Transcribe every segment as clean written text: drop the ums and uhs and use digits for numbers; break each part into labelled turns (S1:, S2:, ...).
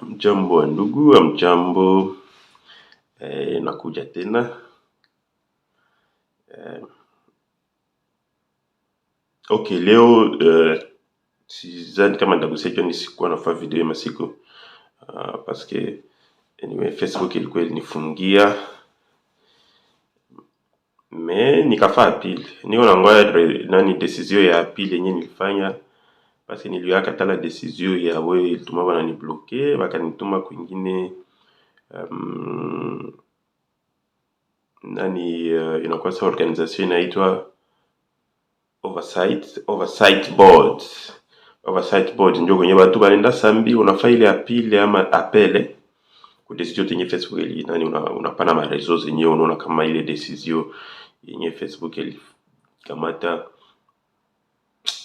S1: Mjambo wa ndugu, mjambo, nakuja tena. Okay, leo sidhani kama nitagusia ni sikuwa nafanya video ya masiku paske anyway Facebook ilikuwa ilinifungia, me nikafanya pili. Niko nangoja decision ya pili yenyewe nilifanya paske niliwaka tala decision ya wewe ilituma bana ni bloquer, bakanituma kwingine inakuwa sa organisation inaitwa oversight board ndio kwenye watu wanaenda sambi unafanya ile apile ama apele kwa decision yenye Facebook ili unapana ma réseaux zenyewe unaona kama ile decision yenye Facebook ili kamata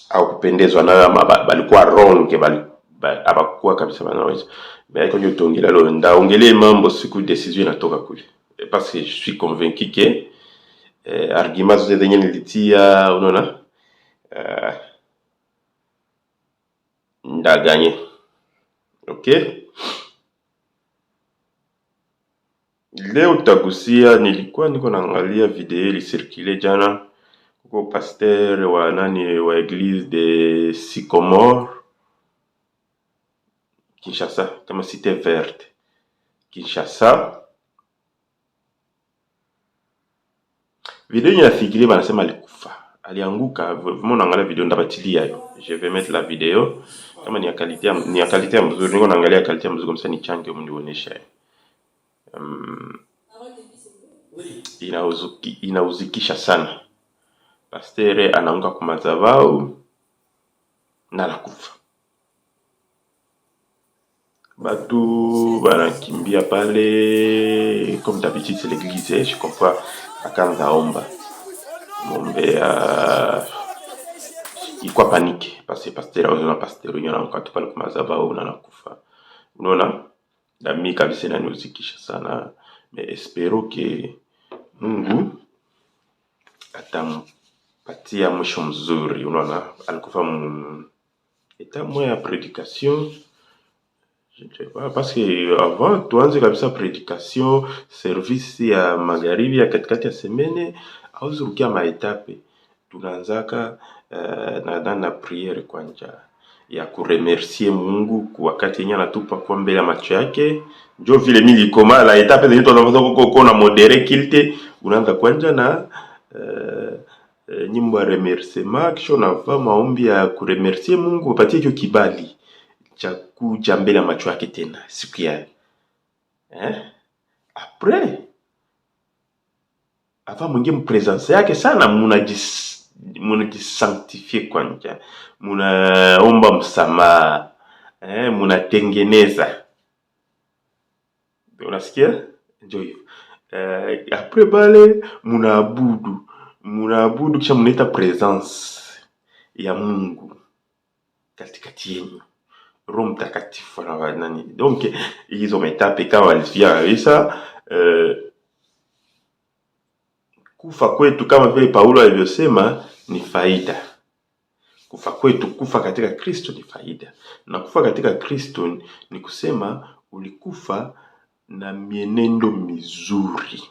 S1: au kupendezwa nayo ama balikuwa wrong abakuwa kabisa banaweza mais quand je tongela lo ndaongelee mambo siku decision inatoka kule parce que je suis convaincu que arguments zote zenye nilitia unaona ndaganye. Okay, leo tagusia nilikuwa niko naangalia video ilisirkile jana kuko pasteur wa église de Sycomore Kinshasa, kama Cité Verte Kinshasa. Video inafikiri banasema alikufa, alianguka. Vraiment naangalia video ndabatilia yo. Je vais mettre la video kama ni ya qualité mzuri, niko naangalia qualité mzuri kama ni change mnionyesha. Inauzikisha sana. Pasteur anaanguka kwa madhabahu na anakufa. Batu banakimbia pale comme d'habitude c'est l'église, je comprends. Akaanza omba mombea ilikuwa panike parce pasteur yona mkatu pale kwa madhabahu na nakufa. Unaona dami kabisa inaniuzikisha sana, mais espero que Mungu atampatia mwisho mzuri. Unaona alikufa eta moya ya prédication. Je ne sais pas, parce que avant tuanze kabisa prédication service ya magharibi ya katikati ya semene au zurukia maetape tunaanzaka na priere kwanja ya kuremercier Mungu kwa wakati yenye anatupa kwa mbele ya macho yake. Ndio vile mimi koma la etape zenye tunaanza kuona modere kilte unaanza kwanja na nyimbo ya remerciement, kisha unafanya maombi ya kuremercier Mungu upatie hiyo kibali cha kuja mbele ya macho yake tena siku ya après avant mwingie mpresence yake sana, munajisanctifier kwanja, munaomba msamaha, munatengeneza. Unasikia? Ndio hivyo. Après bale munaabudu kisha mnaita presence ya Mungu katikati yenu. Roho Mtakatifu na nani. Donc hizo metape kama walifia kabisa. Kufa kwetu kama vile Paulo alivyosema ni faida. Kufa kwetu, kufa katika Kristo ni faida. Na kufa katika Kristo ni kusema ulikufa na mienendo mizuri.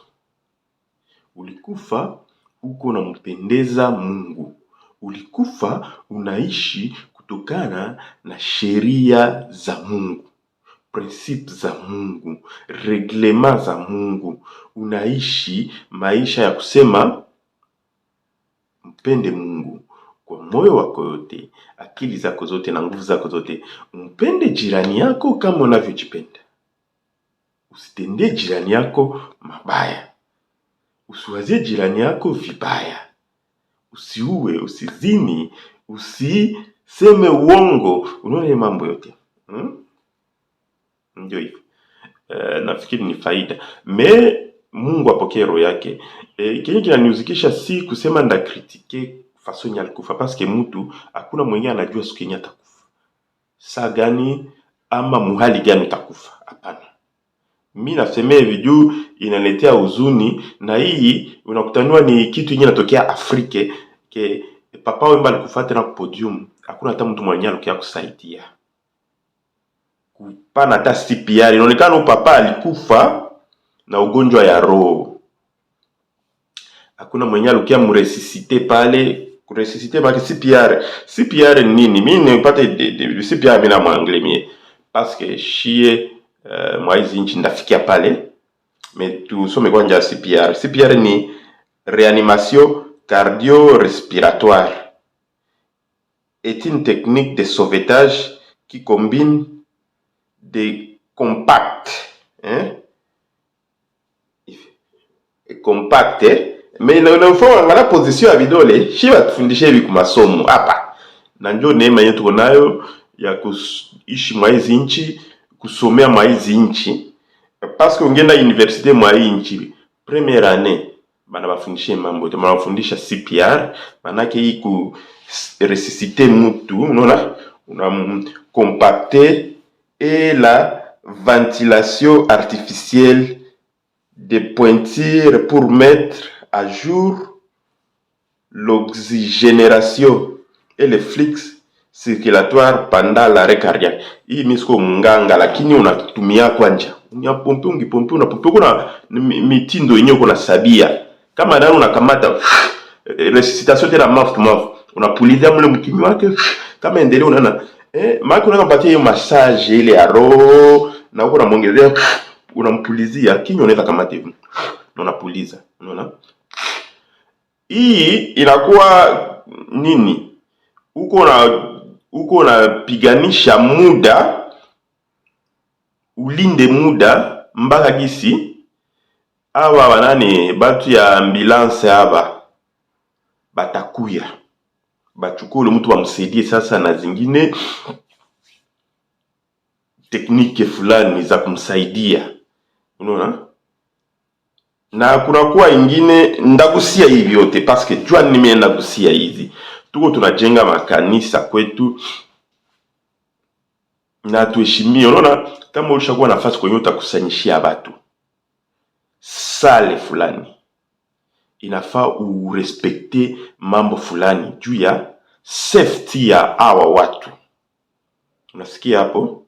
S1: Ulikufa huko unampendeza Mungu. Ulikufa unaishi kutokana na sheria za Mungu, principes za Mungu, reglement za Mungu. Unaishi maisha ya kusema mpende Mungu kwa moyo wako yote, akili zako zote na nguvu zako zote. Mpende jirani yako kama unavyojipenda. Usitendee jirani yako mabaya. Usiwazie jirani yako vibaya. Usiue, usizini, usiseme uongo. Unaona mambo yote. Ndio hivyo. Nafikiri ni faida. Me Mungu apokee roho yake. Kenye kinaniuzikisha si kusema nda kritike façon ya kufa parce que mtu hakuna mwenye anajua siku yenye atakufa. Saa gani ama muhali gani utakufa? Hapana. Mimi nasema hivi juu inaletea huzuni, na hii unakutanua ni kitu yenye inatokea Afrika ke Papa Wemba alikufa tena kwa podium. Hakuna hata mtu mwenye alikuwa kusaidia. kupana hata CPR. Inaonekana papa alikufa na ugonjwa ya roho. Hakuna mwenye alikia mresuscite pale, kuresuscite baki CPR. CPR ni nini? Mimi nipate CPR mina mwangle mie. Parce que shie mwa hizi nchi ndafikia pale. Mais tusome kwanja CPR. CPR ni réanimation cardio-respiratoire. Est une technique de sauvetage qui combine des compacts, compact, mais il faut ngala position ya vidole shiba tufundishe hivi kwa masomo hapa. Na ndio neema yetu tunayo ya kuishi mwa hizi nchi, kusomea mwa hizi nchi, parce que ungeenda university mwa hii nchi première année bana bafundishe mambo, bafundisha CPR, manake hii ku ressusciter mtu, unaona, una compacter et la ventilation artificielle de pointures pour mettre à jour l'oxygénation et le flux circulatoire pendant l'arrêt cardiaque. Hii misko munganga lakini unatumia kwanja. Unapompe unapompe kuna mitindo yenyewe kuna sabia. Kama ndani unakamata resuscitation tena mouth to mouth. Unapulizia mle mkinyo wake kama endelea unaona maana unapatia hiyo massage ile ya roho na uko unamwongezea unampulizia kinyo unaweza kamata hivi. Na unapuliza. Unaona? Hii inakuwa nini? Uko unapiganisha muda, ulinde muda mpaka gisi aba banane batu ya ambulance aba batakuya bachukule mtu wamsaidie sasa na zingine tekniki fulani za kumsaidia. Unaona? Na kuna kuwa ingine ndagusia hivi yote parce que jua nimeenda kusia hizi. Tuko tunajenga makanisa kwetu na tuheshimie. Unaona kama ulishakuwa nafasi kwenye utakusanyishia watu sale fulani, inafaa urespekte mambo fulani juu ya safety ya hawa watu. Unasikia hapo?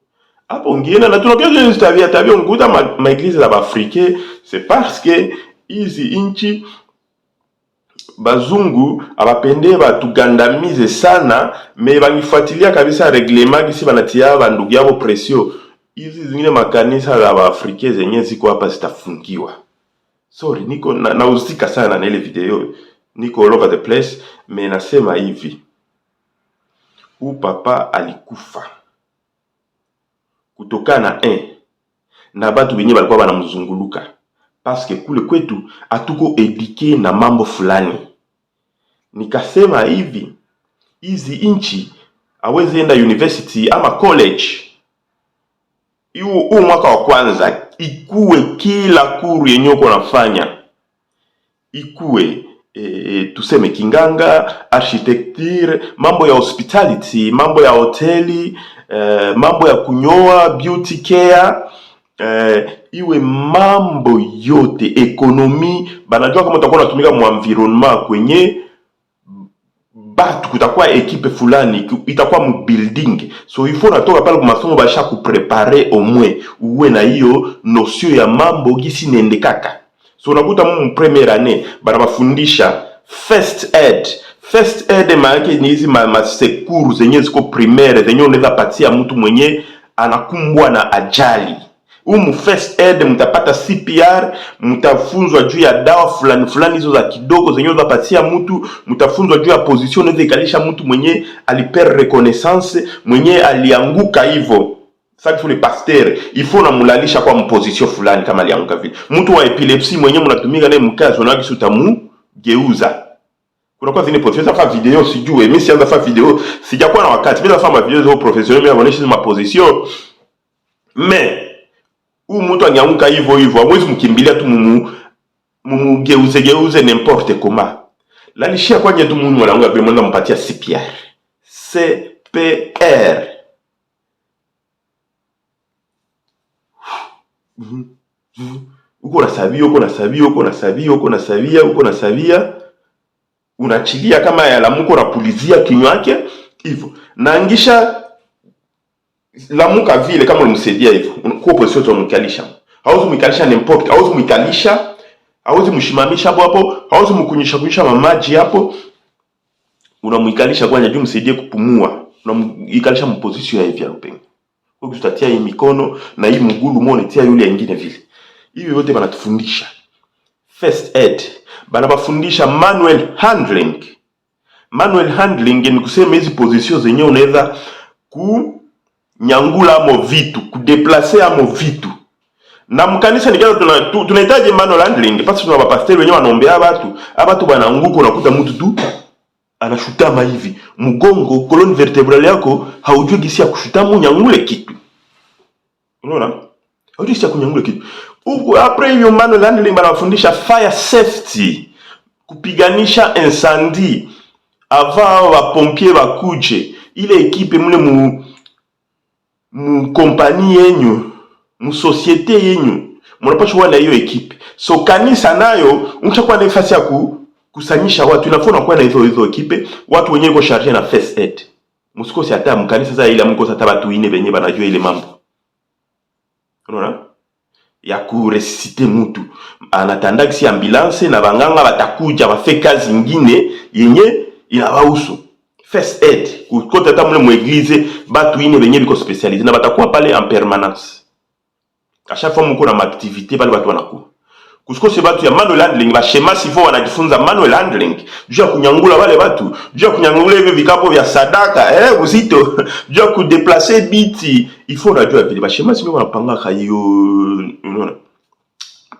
S1: Hapo ungiena na tunapiaje tabia unguta maeglise za Afrique, c'est parce que hizi inchi bazungu abapende batugandamize sana, me bangifuatilia kabisa reglement kisi banatia bandugu yabo pression. Hizi zingine makanisa za Afrique zenye ziko hapa zitafungiwa. Sorry, niko nauzika sana na ile video. Niko all over the place, me nasema hivi. Papa alikufa kutokana na batu wenye balikuwa banamzunguluka, parce que kule kwetu hatuko eduke na mambo fulani. Nikasema hivi, hizi inchi aweze enda university ama college huu mwaka wa kwanza ikuwe kila kuru yenye uko nafanya ikuwe tuseme kinganga, architecture, mambo ya hospitality, mambo ya hoteli, mambo ya kunyoa, beauty care, iwe mambo yote, ekonomi. Banajua kama utakuwa unatumika mu environment kwenye batu kutakuwa ekipe fulani, itakuwa mu building. So il faut natoka pale kwa masomo basha kuprepare au moins uwe na hiyo notion ya mambo gisi nende kaka. So unakuta mu première année bana bafundisha first aid. First aid maana ni hizi secours zenye ziko primaire zenye unaweza patia mtu mwenye anakumbwa na ajali. First aid mtapata CPR, mtafunzwa juu ya dawa fulani fulani hizo za kidogo zenye unapatia mtu, mtafunzwa juu ya position unaweza ikalisha mtu mwenye aliper reconnaissance, mwenye alianguka hivyo. Sasa pour les pasteurs, il faut namulalisha kwa mposition fulani kama alianguka vile. Mtu wa epilepsy mwenye mnatumika naye mkazo na kisu tamu geuza. Kuna kwa zile position za video sijue, mimi sianza fa video, sijakuwa na wakati. Mimi nafanya video za professionnel, mimi naonesha ma position. Mais mtu anyanguka hivyo hamwezi mkimbilia tu geuze n'importe comment. Lalishia kwenye tu mungu wanaunga vile mwenda mpatia CPR. CPR. Uko nasabia, unachilia kama ya lamuko unapulizia kinywa yake hivyo. Na ngisha lamuka vile kama ulimsaidia hivyo kwa position utamkalisha. Hauwezi kumkalisha n'importe, hauwezi kumkalisha, hauwezi mshimamisha hapo, hauwezi mkunyisha mamaji hapo. Unamwikalisha kwanza juu msaidie kupumua. Unamwikalisha mposition ya hivi hapo. Kwa tutatia hii mikono na hii mgulu muone tia yule nyingine vile. Hiyo yote banatufundisha. First aid. Banabafundisha manual handling. Manual handling ni kusema hizi position zenyewe unaweza kunyangula amo vitu, kudeplacer amo vitu. Na mkanisa ni kama tunahitaji manual handling parce que tuna pastor wenyewe wanaombea watu wanaanguka unakuta mtu tu anashutama hivi. Mgongo, colonne vertebrale yako haujui gisi ya kushutama unyangule kitu. Unaona? Haujui gisi ya kunyangule kitu. Huko après hiyo manual handling banafundisha fire safety. Kupiganisha incendie avant wa pompier bakuje. Ile ekipe mule mu compagnie yenyu, mu societe yenyu, mnapaswa kuwa na hiyo ekipe. So kanisa nayo mtakuwa na nafasi ya kusanyisha watu, inafaa kuwa na hizo ekipe, watu wenyewe wako charge na first aid. Msikose hata mkanisa sasa ile mko hata watu ine wenyewe banajua ile mambo. Unaona? Ya kuresusciter mtu. Anatanda kisi ambulance na banganga batakuja bafe kazi nyingine yenye inawahusu. First aid, kukote hata mule mueglize batu ine benye biko specialisé na batakuwa pale en permanence. À chaque fois mko na activité pale watu wanakuwa. Kusikose batu ya manual handling ba shema sifo wanajifunza manual handling. Juu ya kunyangula wale watu, juu ya kunyangula hivi vikapo vya sadaka, uzito, juu ya kudeplacer biti, ifo unajua vile ba shema sifo wanapanga hiyo, unaona?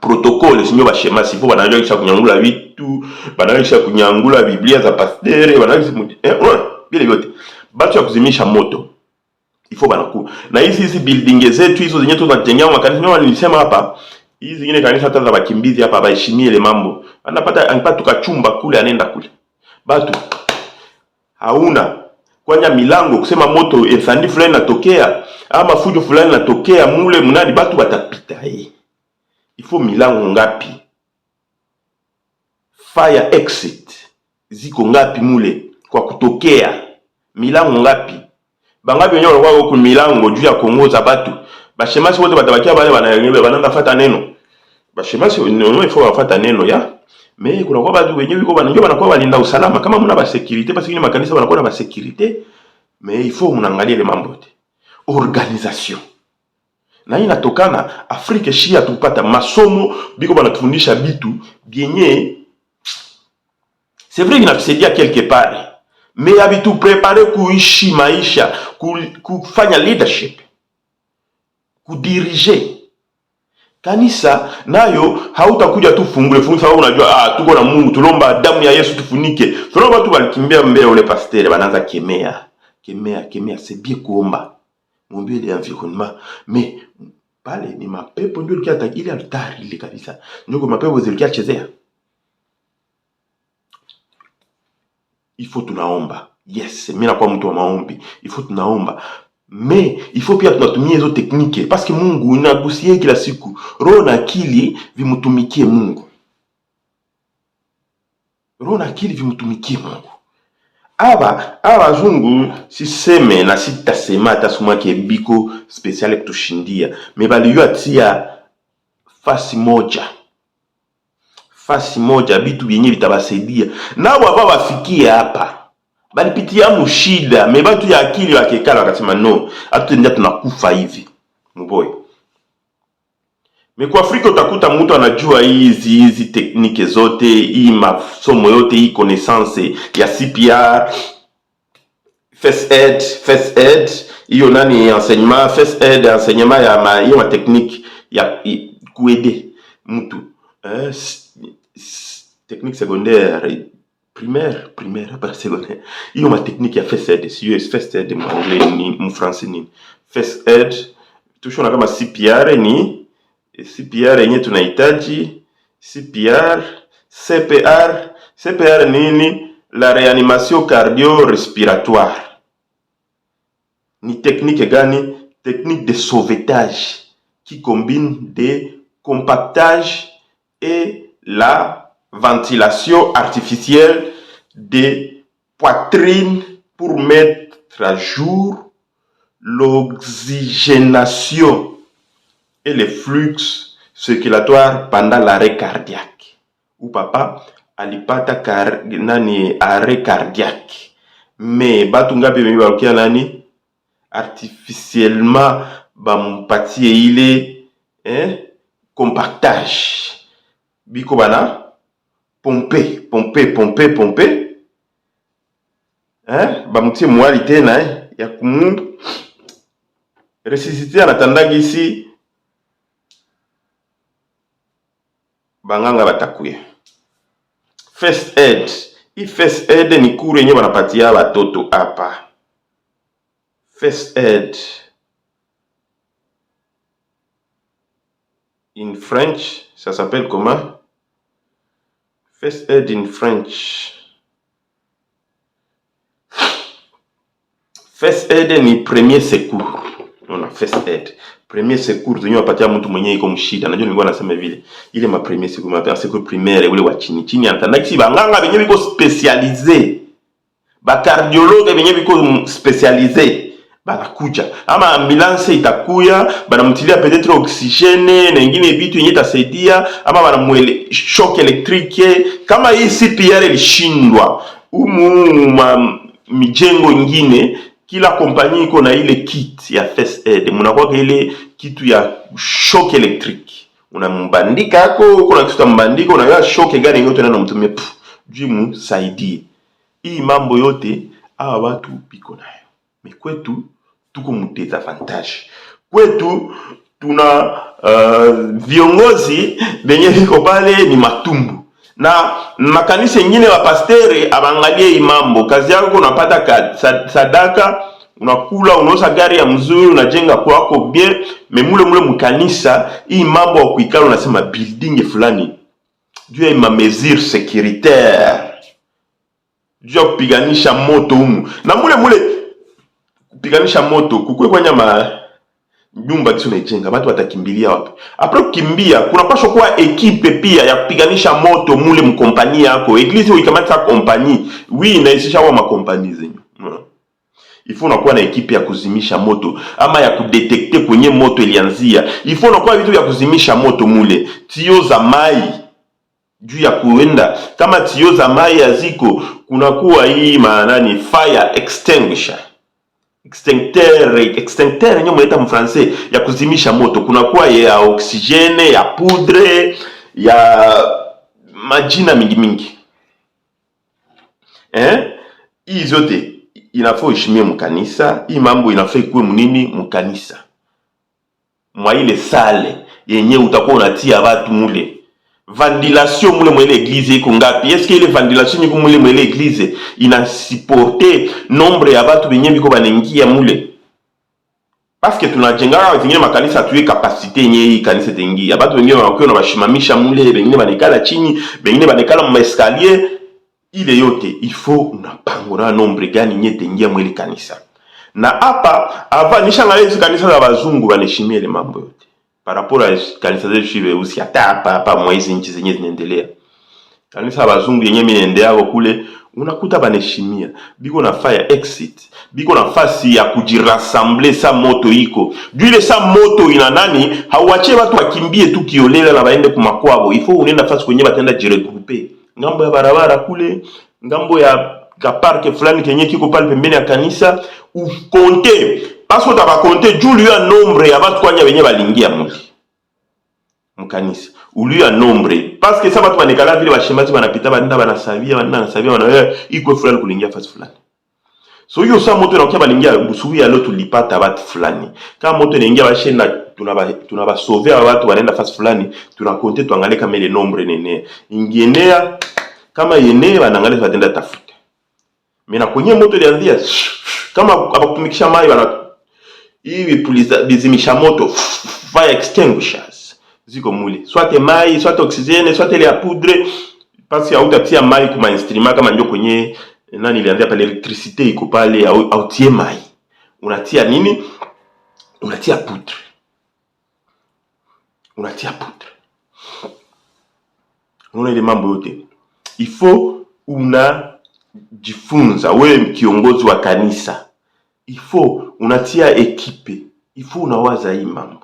S1: Protocole sinyo ba shema sifo wanajua kisha kunyangula vitu, wanajua kunyangula Biblia za pastere, wanajua vile vyote. Batu ya kuzimisha moto ifo banaku. Na hizi building zetu hizo zenyewe tunatengea makanisa nilisema hapa, hizi zingine kanisa hata za wakimbizi hapa baheshimie ile mambo. Anapata tukachumba kule anaenda kule. Batu hauna kwanya milango kusema moto incendie fulani natokea ama fujo fulani natokea mule mnadi batu batapita ifo milango ngapi? Fire exit ziko ngapi mule kwa kutokea? Milango ngapi? Bangapi wenyewe walikuwa huko milango juu ya kuongoza batu. Bashemasi wote batabakia bale bananga fata neno. Bashemasi ndio ifo wafata neno ya. Mais kuna kwa batu wenyewe biko banajua banakuwa balinda usalama kama mna ba sécurité parce que makanisa banakuwa na ba sécurité, mais il faut mnaangalia ile mambo yote. Organisation. Na hii inatokana Afrika shia tupata masomo biko banatufundisha bitu bienye. C'est vrai inatusaidia quelque part. Mais habitu prepare kuishi maisha, kufanya leadership, kudirige. Kanisa nayo hautakuja tu fungule sababu unajua tuko na Mungu, tulomba damu ya Yesu tufunike. Tulomba tu walikimbia mbele ule pasteur banaanza kemea, c'est bien kuomba. Muombe ile environnement, mais pale ni mapepo ndio likia ile altari ile kabisa. Ndio mapepo zilikia chezea. Il faut tunaomba. Yes, mimi nakuwa mtu wa maombi. Il faut tunaomba. Mais il faut pia tunatumia hizo tekniki parce que Mungu inagusia kila siku. Roho na akili vimtumikie Mungu. Roho na akili vimtumikie Mungu. Aba zungu siseme na sitasema hata suma biko special kutushindia. Mais baliyo atia fasi moja bitu yenye vitabasaidia. Na baba wafikie hapa. Balipitia mushida, mebatu ya akili wakekala wakasema no, hatutendia tunakufa hivi. Mboy. Kwa Afrika utakuta mtu anajua hizi teknike zote, hii masomo yote, hii connaissance ya CPR, first aid, hiyo nani enseignement, first aid, enseignement ya hiyo ma technique ya kuede mtu. Technique secondaire, primaire après secondaire. Hiyo ma technique ya first aid, first aid mu anglais ni mu français ni. First aid tushona kama CPR ni CPR yenye tunahitaji CPR nini? La réanimation cardio-respiratoire. Ni technique gani? Technique de sauvetage qui combine des compactage et la ventilation artificielle des poitrines pour mettre à jour l'oxygénation et le flux circulatoire pendant l'arrêt cardiaque. Ou papa alipata arrêt cardiaque. Mais batu ngapi bengi barukia nani artificiellement bamupatie ile compactage. Biko bana pomper bamutie mwali tena ya kumundu ressuscité anatandaki ici banganga batakuya. First aid. Hii first aid ni kuru yenye wanapatia watoto hapa. First aid in French, ça s'appelle comment? First aid in French. First aid ni premier secours. Non, first aid. Premier secours zenye wapatia mtu mwenye iko mshida. Najua nilikuwa nasema vile. Ile ma premier secours, ma secours primaire ule wa chini chini antanda kisi banganga benye biko spécialisé. Ba cardiologue benye biko spécialisé. Banakuja. Ama ambulance itakuya, banamtilia peut-être oxygène na ingine vitu yenye itasaidia, ama banamwele shock électrique. Kama hii CPR ilishindwa, mijengo ingine kila kompani iko na ile kit ya first aid. Munakuwa ile kitu ya shock electric. Unambandika yako, uko na kitu ya mbandiko, unaweka shock gani yote na mtumie jimu saidie. Hii mambo yote hawa watu biko nayo. Kwetu tuko mdezavantage. Kwetu tuna viongozi benye biko pale ni matumbu. Na makanisa nyingine wa pastere abangalie imambo. Kazi yako unapata sadaka, unakula, unaosa gari ya mzuri, unajenga kwako bien, memule mkanisa hii mambo wa kuikala unasema building fulani. Juu ya mesure sécuritaire. Juu ya kupiganisha moto humu. Na mule kupiganisha moto kukue kwa nyama nyumba kisu naijenga, watu watakimbilia wapi? Apro kukimbia, kuna pasho kuwa ekipe pia ya kupiganisha moto mule mkompani yako. Eglise uikamata kompani, inaisisha wa makompani zenyu. Ifo unakuwa na ekipe ya kuzimisha moto, ama ya kudetekte kwenye moto ilianzia. Ifo unakuwa vitu ya kuzimisha moto mule. Tio za mai, juu ya kuenda. Kama tio za mai ya ziko, kunakuwa hii maanani fire extinguisher. Extincteur nyo mweta mfrancais ya kuzimisha moto. Kuna kuwa ya oxygene, ya poudre, ya majina mingi. Hii zote inafaa ishimie mkanisa. Hii mambo inafaa ikuwe mnini mkanisa. Mwa ile sale yenye utakuwa unatia watu mule. Ventilation mule mwele église iko ngapi? Est-ce que ile ventilation iko mule mwele église ina supporter nombre ya watu benye biko banengia mule? Parce que tunajenga zingine makanisa tuwe capacité yenye hii kanisa tengia. Watu wengine wanakuwa na bashimamisha mule, wengine banekala chini, wengine banekala mu escalier. Ile yote il faut unapanga nombre gani yenye tengia mwele kanisa. Na hapa ava nishangalia hizo kanisa za bazungu baneshimia ile mambo yote. Par rapport à kanisa zetu shibe usi hapa mwezi nchi zenye zinaendelea. Kanisa bazungu yenye miendea kule unakuta baneshimia. Biko na fire exit. Biko nafasi ya kujirassembler sa moto iko. Juu sa moto ina nani hauache watu wakimbie tu kiolela na baende kumakwao. Ifo unenda nafasi kwenye batenda jiregrouper. Ngambo ya barabara kule, ngambo ya parke fulani kenye kiko pale pembeni ya kanisa, ukonte parce que utabakonte juu liyo nombre ya watu kwanya wenye balingia muli mkanisa. Uliyo nombre parce que ça watu banekala vile bashemati banapita banda banasabia wana iko fulani kulingia fasi fulani. So hiyo saa moto inakuwa balingia busubi ya leo tulipata watu fulani. Kama moto inaingia bashenda tunabasovea watu wanaenda fasi fulani, tunakonte tuangalie kama ile nombre nene. Ingienea kama yenyewe wanaangalia watenda tafuta. Mena kwenye moto ilianzia kama abakutumikisha mai wana hivi puliza bizimisha moto fire extinguishers ziko mule. Soit mai, soit oxygène, soit ile ya poudre parce que hautatia mai kuma instrument kama ndio kwenye nani ilianzia pale electricité iko pale au tie mai. Unatia nini? Unatia poudre. Unaona ile mambo yote. Il faut jifunza wewe kiongozi wa kanisa. il faut unatia ekipe, il faut unawaza hii mambo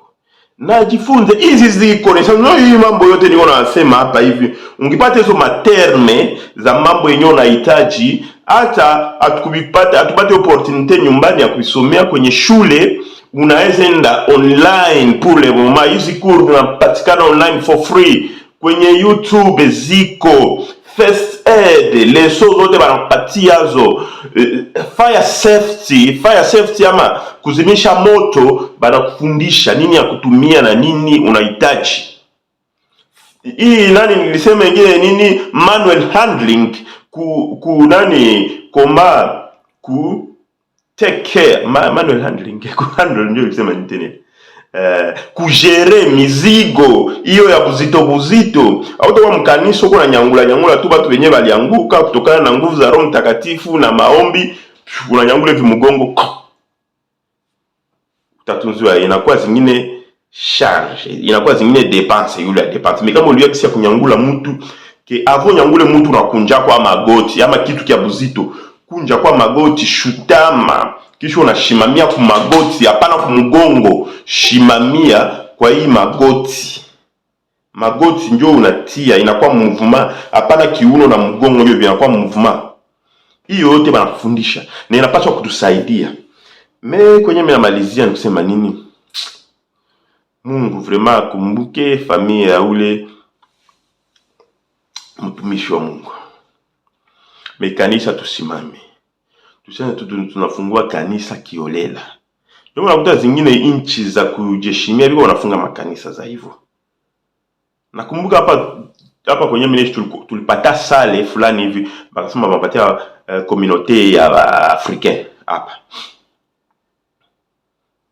S1: na jifunze hizi ziko na hii mambo yote niko nasema hapa hivi. Ungipata hizo materme za mambo yenyewe unahitaji, hata atupate opportunity nyumbani ya kuisomea kwenye shule, unaweza enda online pour le moment. Hizi cours zinapatikana online for free kwenye YouTube ziko. First aid, leso zote banakupatia zo. Fire safety ama kuzimisha moto banakufundisha nini ya kutumia na nini unahitaji. Hii nani nilisema ingine nini, manual handling, take care, manual handling handle ndio nilisema nitene. Kujere mizigo hiyo ya buzito au toka mkanisa uko na nyangula tu watu wenyewe walianguka kutokana na nguvu za Roho Mtakatifu na maombi, unanyangula hivi mgongo, utatunziwa. Inakuwa zingine charge, inakuwa zingine dépense, yule dépense. Mais kama uliyo kisia kunyangula mtu ke avant nyangule mtu unakunja kwa magoti ama kitu kia buzito, kunja kwa magoti, shutama, kisha unashimamia kwa magoti, hapana kwa mgongo, shimamia kwa hii magoti. Magoti ndio unatia, inakuwa mouvement, hapana kiuno na mgongo ndio vinakuwa mouvement. Hiyo yote banakufundisha na inapaswa kutusaidia. Kwenye mimi namalizia ni kusema nini? Mungu vraiment akumbuke familia ya ule mtumishi wa Mungu. Kanisa tusimame. Tuseme tunafungua kanisa kiolela. Ndio unakuta zingine inchi za kujeshimia biko wanafunga makanisa za hivyo. Nakumbuka hapa kwenye mimi tulipata sale fulani hivi, bakasema bapatia communauté ya africain hapa.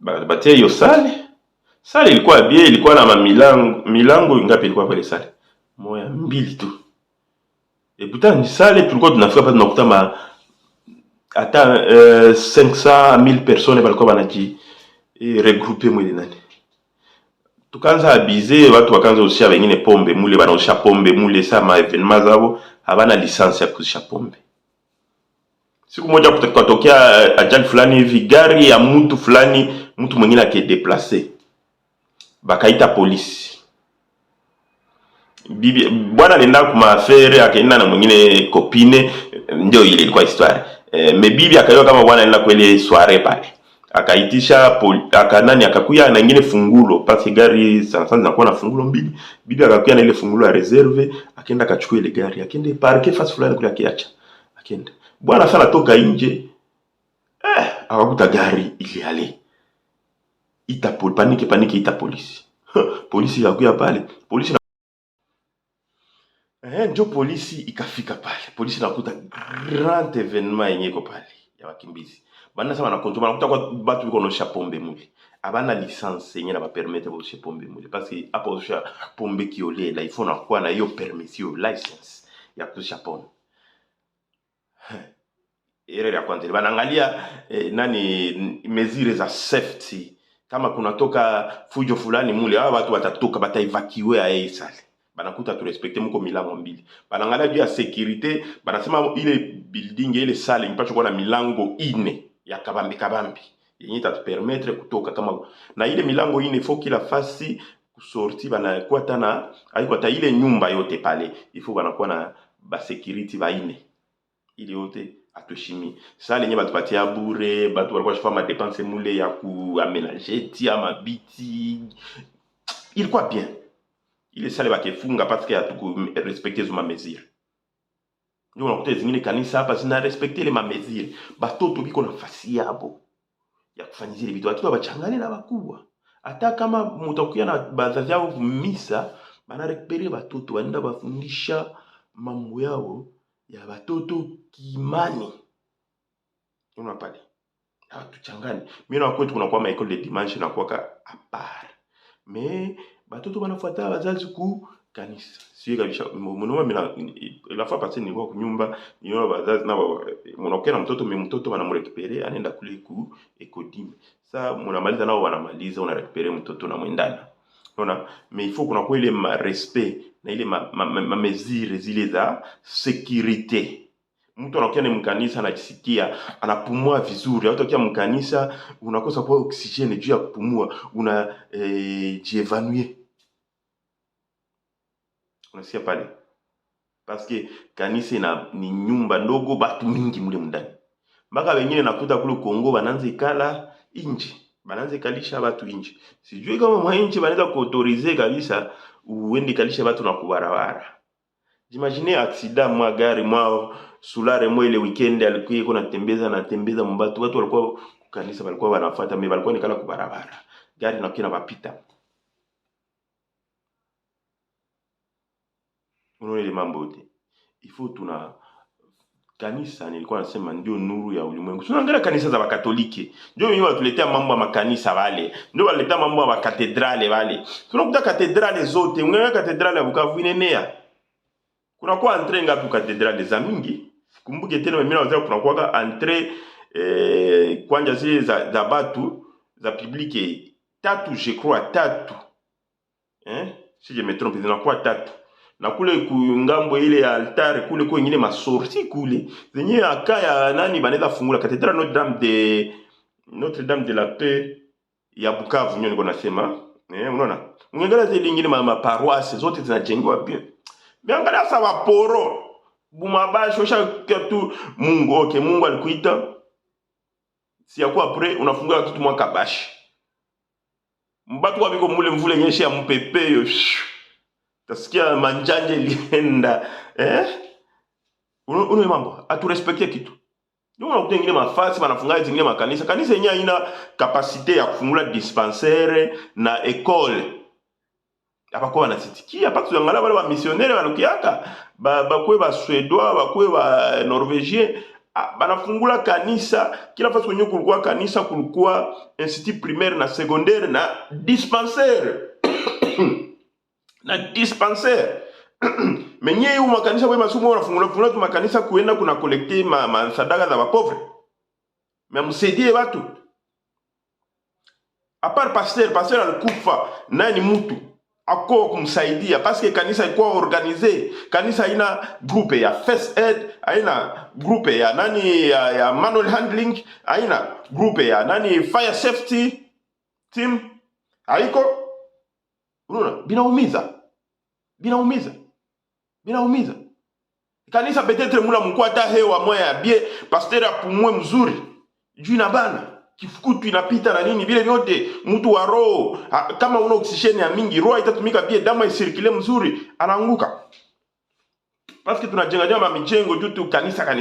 S1: Bapatia hiyo sale. Sale ilikuwa bien, ilikuwa na milango ngapi ilikuwa pale sale? Moja mbili tu. Putain ni sale tulikuwa tunafika hapa tunakuta hata 500,000 personnes balikuwa banaji regrouper mwili nani. Tukaanza abize watu wakaanza usia wengine pombe mule, banaosha pombe mule. Sama evenement zao habana lisansi ya kuzisha pombe. Siku moja kutokea ajali fulani hivi, gari ya mtu fulani, mtu mwingine akideplace, bakaita polisi. Bibi bwana alienda kwa affaire, akaenda na mwingine kopine, ndio ile ilikuwa histoire. Bibi akayo kama bwana alienda kwa ile soirée pale, akaitisha akanani akakuya na nyingine fungulo, parce gari sana zinakuwa na fungulo mbili. Bibi akakuya na ile fungulo ya reserve, akaenda akachukua ile gari, akaenda parke fast fulani kule, akiacha akaenda. Bwana sana toka nje, akakuta gari ile ale panike ita polisi. Polisi akakuya pale, polisi ndio polisi ikafika pale. Polisi nakuta grand événement yenye iko pale ya wakimbizi. Bana sema na konto nakuta kwa batu biko nosha pombe mule. Abana licence yenye na ba permettre bo pombe mule, parce que hapo osha pombe kiolela il faut na kuwa na hiyo permission license ya kusha pombe. Erreur ya kwanza banaangalia nani mesure za safety. Kama kunatoka fujo fulani mule, hao watu watatoka bataivakiwe aye sale. Banakuta tu respecte mko milango mbili. Banangalia juu ya security, banasema ile building ile sale mpacho kwa na milango 4 ya kabambi yenye itatupermettre kutoka kama na ile milango 4 faut kila fasi kusorti banakuwa tana haiko hata ile nyumba yote pale, il faut banakuwa na ba security ba 4 ile yote atushimi. Sale yenye batupatia bure, batu walikuwa shafama dépense mule ya kuaménager tia mabiti. Ilikuwa bien. Ile sale bakefunga parce que hatuku respecter zo mamezire. Ndio unakuta zingine kanisa hapa zina respecter ile mamezire. Batoto biko na fasi yabo ya kufanyia ile vitu. Watu bachangane na bakubwa. Hata kama mutakuya na baadhi yao misa, bana rekipere batoto waenda bafundisha mambo yao ya batoto kimani. Unapale. Hatuchangane. Mimi na kwetu kuna kwa ma école de dimanche na kwa à part. Mais batoto banafuata wazazi ku kanisa. Sio kabisa. Mwanaume mimi la fois passée nilikuwa kunyumba, niona wazazi na mwanauke na mtoto wanamrekipere anaenda kule ku ekodime. Sasa mnamaliza nao wanamaliza, unarekipere mtoto na mwendana. Unaona? Mais il faut kuna kwa ile respect na ile mesure zile za sécurité. Mtu anakuja ni mkanisa anajisikia anapumua vizuri. Hata ukiwa mkanisa unakosa kwa oksijeni juu ya kupumua, jievanouer. Unasikia pale? Paske kanisa ni nyumba ndogo, batu mingi mule ndani. Mpaka wengine nakuta kule Kongo bananza ikala inji. Bananza ikalisha batu inji. Sijui kama mwa inji banaweza kuautorize kabisa uende kalisha batu na kubarabara. Jimagine accident mwa gari mwa sulare mwa ile weekend alikuwa yuko natembeza mbatu. Watu walikuwa kanisa walikuwa wanafuata mimi walikuwa nikala kubarabara. Gari na kina bapita. Unaona ile mambo yote. Ifo tuna kanisa nilikuwa nasema ndio nuru ya ulimwengu. Tunaangalia kanisa za Wakatoliki. Ndio wenyewe watuletea mambo ya makanisa wale. Ndio waletea mambo ya katedrale wale. Tunakuta katedrale zote, ungeona katedrale ya Bukavu inenea. Kuna kwa entrée ngapi katedrale za mingi? Kumbuke tena mimi naweza kuna kwa entrée kwanja zile za batu za publique tatu, je crois tatu. Si je me trompe, zinakuwa tatu. Na kule kungambo ile ya altare kule kwa ingine masorti kule zenye akaya nani banaweza fungula katedrale Notre Dame de la Paix ya Bukavu nyo niko nasema. Unaona? Ungeangalia zile ingine paroisse zote zinajengwa bien. Miangalia sawa poro bumabasho shaka tu Mungu. Okay, Mungu alikuita. Si yakuwa après unafungula kitu mwaka bashi. Mbatu wa biko mule mvule nyeshe ya mpepeyo. Tasikia manjanje lienda. Uno mambo, atu respecte kitu. Ndio unakuta ingine mafasi, wanafunga zingine makanisa. Kanisa yenyewe haina kapasite ya kufungula dispensaire na école. Hapa kwa wanasitikia, hapa tuangalia wale wa missionnaire walokiaka, bakwe ba Suédois, bakwe ba Norvégien, banafungula kanisa, kila fasi kwenye kulikuwa kanisa kulikuwa institut primaire na secondaire na dispensaire. Na dispensaire. Menye yu makanisa kwa masumo wanafungula tu makanisa kuenda kuna kolekte sadaka za wapovre. Memusaidie watu. Apart pasteur alikufa nani mtu ako kumsaidia paske kanisa ilikuwa organize. Kanisa haina groupe ya first aid, haina groupe ya nani ya manual handling, haina groupe ya nani fire safety team. Haiko. Unaona, binaumiza. Kanisa peut-être mula mkwata hewa moya bie, pasteur apumue mzuri. Juu inabana, kifukutu inapita na nini vile vyote, mtu wa roho, kama una oksijeni ya mingi, roho itatumika bie, damu isirikile mzuri, anaanguka. Parce que tunajenga mijengo juu tu kanisa.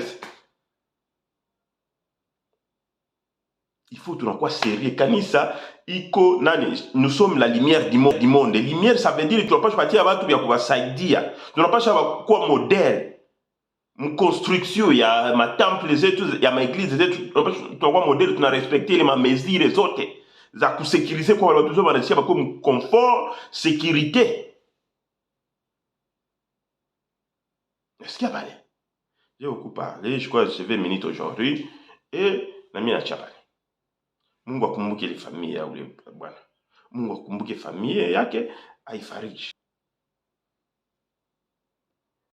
S1: Il faut tunakuwa sérieux. Kanisa iko nani? Nous sommes la lumière du monde. Lumière ça veut dire que tunapaswa patia watu vya kuwasaidia. Tunapaswa kuwa model. Mconstruction ya matemple zetu, ya maeglise zetu, tunakuwa model, tunarespecter ile mamesure zote za kusekurize kwa watu zote wanasikia kwa confort, sécurité. Est-ce qu'il y a parlé? J'ai beaucoup parlé, je crois que c'est 20 minutes aujourd'hui et na mimi nacha pale. Mungu akumbuke ile familia ya ule bwana. Mungu akumbuke familia yake, aifariji.